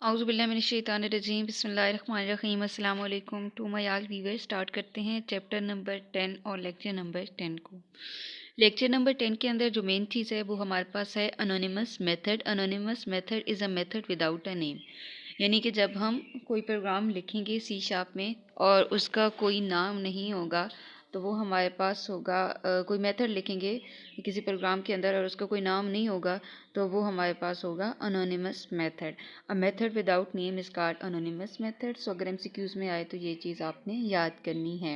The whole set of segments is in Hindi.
औज़ुबिल्लाहिमिनश्शैतानिर्रजीम बिस्मिल्लाहिर्रहमानिर्रहीम अस्सलाम वालेकुम to my all viewers. Start करते हैं चैप्टर नंबर 10 और लेक्चर नंबर 10 को। लेक्चर नंबर 10 के अंदर जो मेन चीज़ है वो हमारे पास है anonymous method. Anonymous method is a method without a name, यानी कि जब हम कोई प्रोग्राम लिखेंगे सी शार्प में और उसका कोई नाम नहीं होगा तो वो हमारे पास होगा। कोई मेथड लिखेंगे किसी प्रोग्राम के अंदर और उसका कोई नाम नहीं होगा तो वो हमारे पास होगा anonymous method. A method without name is called anonymous method. So अगर एमसीक्यूज़ में आए तो ये चीज़ आपने याद करनी है।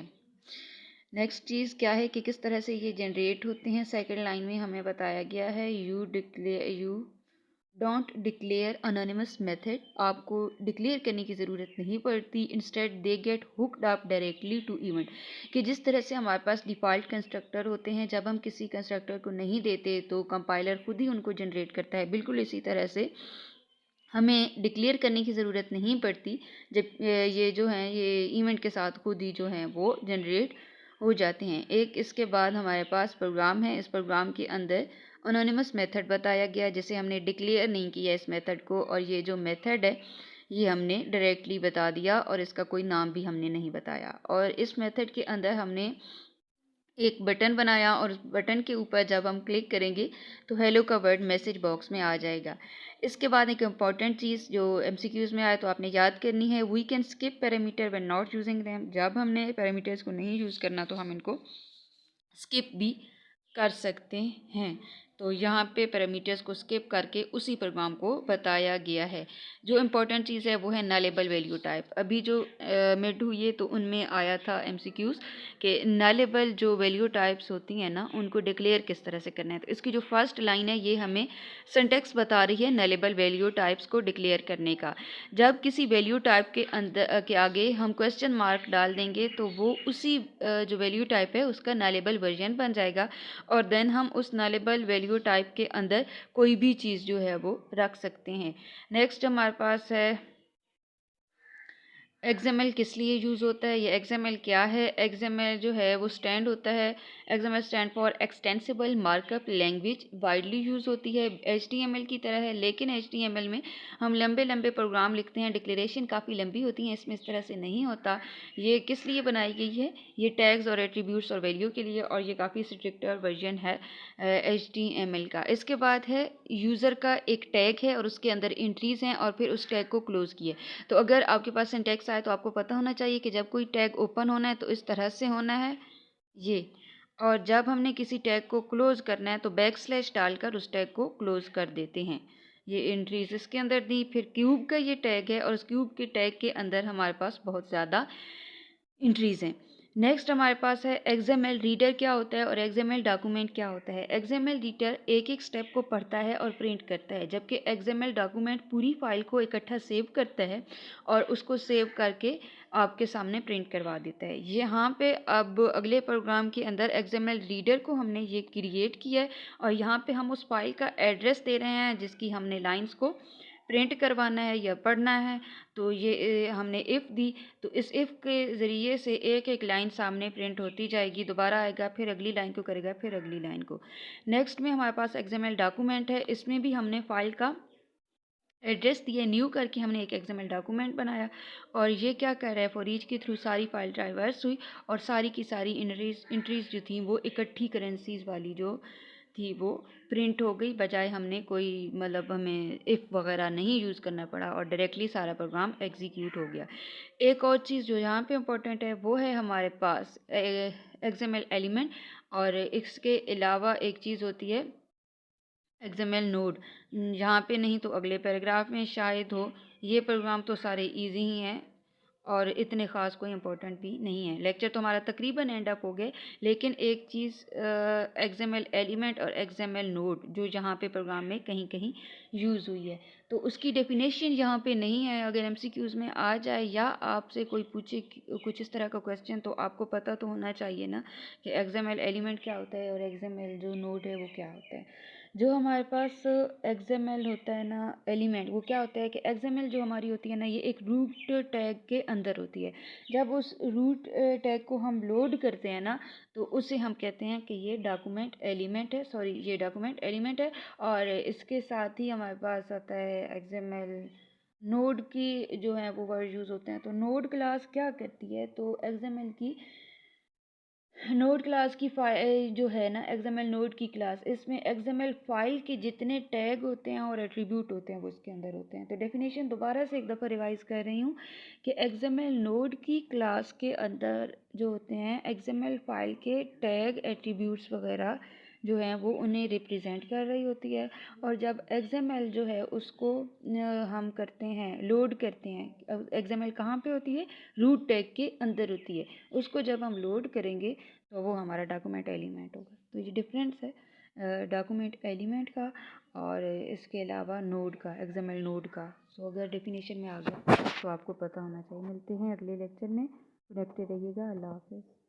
नेक्स्ट चीज़ क्या है कि किस तरह से ये जनरेट होते हैं। सेकंड लाइन में हमें बताया गया है you don't declare anonymous method. आपको डिक्लेयर करने की ज़रूरत नहीं पड़ती। Instead they get hooked up directly to event, कि जिस तरह से हमारे पास डिफ़ॉल्ट कंस्ट्रक्टर होते हैं, जब हम किसी कंस्ट्रक्टर को नहीं देते तो कंपाइलर खुद ही उनको जनरेट करता है। बिल्कुल इसी तरह से हमें डिक्लेयर करने की ज़रूरत नहीं पड़ती। जब ये जो हैं ये इवेंट के साथ खुद ही जो हैं वो जनरेट हो जाते हैं। एक इसके बाद हमारे पास प्रोग्राम है। इस प्रोग्राम के अंदर अनोनिमस मेथड बताया गया जिसे हमने डिक्लेयर नहीं किया इस मेथड को, और ये जो मेथड है ये हमने डायरेक्टली बता दिया और इसका कोई नाम भी हमने नहीं बताया। और इस मेथड के अंदर हमने एक बटन बनाया और उस बटन के ऊपर जब हम क्लिक करेंगे तो हेलो का वर्ड मैसेज बॉक्स में आ जाएगा। इसके बाद एक इम्पॉर्टेंट चीज़ जो एमसीक्यूज़ में आए तो आपने याद करनी है, we can skip parameter when not using them. जब हमने पैरामीटर्स को नहीं यूज़ करना तो हम इनको स्किप भी कर सकते हैं। तो यहाँ पे पैरामीटर्स को स्किप करके उसी प्रोग्राम को बताया गया है। जो इम्पोर्टेंट चीज़ है वो है नलेबल वैल्यू टाइप। अभी जो मिड हुई है तो उनमें आया था एमसीक्यूज़ कि नलेबल जो वैल्यू टाइप्स होती हैं ना उनको डिक्लेयर किस तरह से करना है। तो इसकी जो फर्स्ट लाइन है ये हमें सिंटेक्स बता रही है नलेबल वैल्यू टाइप्स को डिक्लेयर करने का। जब किसी वैल्यू टाइप के अंदर के आगे हम क्वेश्चन मार्क डाल देंगे तो वो उसी जो वैल्यू टाइप है उसका नलेबल वर्जन बन जाएगा और देन हम उस नलेबल वैल्यू टाइप के अंदर कोई भी चीज़ जो है वो रख सकते हैं। नेक्स्ट हमारे पास है एक्सएमएल किस लिए यूज़ होता है। ये एक्सएमएल क्या है? एक्सएमएल जो है वो स्टैंड होता है। XML stand for extensible markup language. Widely use होती है एचटीएमएल की तरह है, लेकिन एचटीएमएल में हम लंबे लंबे प्रोग्राम लिखते हैं, डिक्लेरेशन काफ़ी लंबी होती हैं। इसमें इस तरह से नहीं होता। ये किस लिए बनाई गई है? ये टैग्स और एट्रीब्यूट्स और वैल्यू के लिए, और ये काफ़ी स्ट्रिक्टर वर्जन है एचटीएमएल का। इसके बाद है यूज़र का एक टैग है और उसके अंदर एंट्रीज़ हैं और फिर उस टैग को क्लोज़ किया। तो अगर आपके पास सिंटैक्स आए तो आपको पता होना चाहिए कि जब कोई टैग ओपन होना है तो इस तरह से होना है ये, और जब हमने किसी टैग को क्लोज़ करना है तो बैकस्लैश डालकर उस टैग को क्लोज़ कर देते हैं। ये एंट्रीज इसके अंदर दी। फिर क्यूब का ये टैग है और उस क्यूब के टैग के अंदर हमारे पास बहुत ज़्यादा एंट्रीज हैं। नेक्स्ट हमारे पास है एक्सएमएल रीडर क्या होता है और एक्सएमएल डॉक्यूमेंट क्या होता है। एक्सएमएल रीडर एक एक स्टेप को पढ़ता है और प्रिंट करता है, जबकि एक्सएमएल डॉक्यूमेंट पूरी फाइल को इकट्ठा सेव करता है और उसको सेव करके आपके सामने प्रिंट करवा देता है। यहाँ पे अब अगले प्रोग्राम के अंदर एक्सएमएल रीडर को हमने ये क्रिएट किया है और यहाँ पे हम उस फाइल का एड्रेस दे रहे हैं जिसकी हमने लाइंस को प्रिंट करवाना है या पढ़ना है। तो ये हमने इफ़ दी, तो इस इफ़ के ज़रिए से एक एक लाइन सामने प्रिंट होती जाएगी, दोबारा आएगा, फिर अगली लाइन को करेगा, फिर अगली लाइन को। नेक्स्ट में हमारे पास एक्सएमएल डॉक्यूमेंट है। इसमें भी हमने फाइल का एड्रेस दिया, न्यू करके हमने एक एक्सएमएल डॉक्यूमेंट बनाया और ये क्या कर रहा है, फॉर ईच के थ्रू सारी फाइल ट्रावर्स हुई और सारी की सारी इंट्रीज जो थी वो इकट्ठी करेंसीज वाली जो थी वो प्रिंट हो गई, बजाय हमने कोई मतलब हमें इफ़ वगैरह नहीं यूज़ करना पड़ा और डायरेक्टली सारा प्रोग्राम एग्जीक्यूट हो गया। एक और चीज़ जो यहाँ पे इम्पोर्टेंट है वो है हमारे पास एक्सएमएल एलिमेंट, और इसके अलावा एक चीज़ होती है एक्सएमएल नोड। यहाँ पे नहीं तो अगले पैराग्राफ में शायद हो। ये प्रोग्राम तो सारे इजी ही हैं और इतने ख़ास कोई इंपॉर्टेंट भी नहीं है। लेक्चर तो हमारा तकरीबन एंड अप हो गए, लेकिन एक चीज़ एक्सएमएल एलिमेंट और एक्सएमएल नोड जो यहाँ पे प्रोग्राम में कहीं कहीं यूज़ हुई है, तो उसकी डेफिनेशन यहाँ पे नहीं है। अगर एमसीक्यूज़ में आ जाए या आपसे कोई पूछे कुछ इस तरह का क्वेश्चन, तो आपको पता तो होना चाहिए ना कि एक्सएमएल एलिमेंट क्या होता है और एक्सएमएल जो नोड है वो क्या होता है। जो हमारे पास एक्सएमएल होता है ना एलिमेंट, वो क्या होता है कि एक्सएमएल जो हमारी होती है ना ये एक रूट टैग के अंदर होती है। जब उस रूट टैग को हम लोड करते हैं ना तो उसे हम कहते हैं कि ये डॉक्यूमेंट एलिमेंट है, सॉरी ये डॉक्यूमेंट एलिमेंट है। और इसके साथ ही हमारे पास आता है एक्सएमएल नोड की जो है वो वर्ड यूज़ होते हैं। तो नोड क्लास क्या करती है, तो एक्सएमएल की नोड क्लास की जो है ना एक्सएमएल नोड की क्लास, इसमें एक्सएमएल फाइल के जितने टैग होते हैं और एट्रीब्यूट होते हैं वो इसके अंदर होते हैं। तो डेफिनेशन दोबारा से एक दफ़ा रिवाइज कर रही हूँ कि एक्सएमएल नोड की क्लास के अंदर जो होते हैं एक्सएमएल फाइल के टैग एट्रीब्यूट्स वगैरह जो हैं वो उन्हें रिप्रेजेंट कर रही होती है। और जब एक्सएमएल जो है उसको हम करते हैं लोड करते हैं, एक्सएमएल कहाँ पे होती है, रूट टैग के अंदर होती है। उसको जब हम लोड करेंगे तो वो हमारा डॉक्यूमेंट एलिमेंट होगा। तो ये डिफरेंस है डॉक्यूमेंट एलिमेंट का और इसके अलावा नोड का, एक्सएमएल नोड का। सो अगर डेफिनेशन में आ गया तो आपको पता होना चाहिए। मिलते हैं अगले लेक्चर में, रखते रहिएगा। अल्लाह हाफिज़।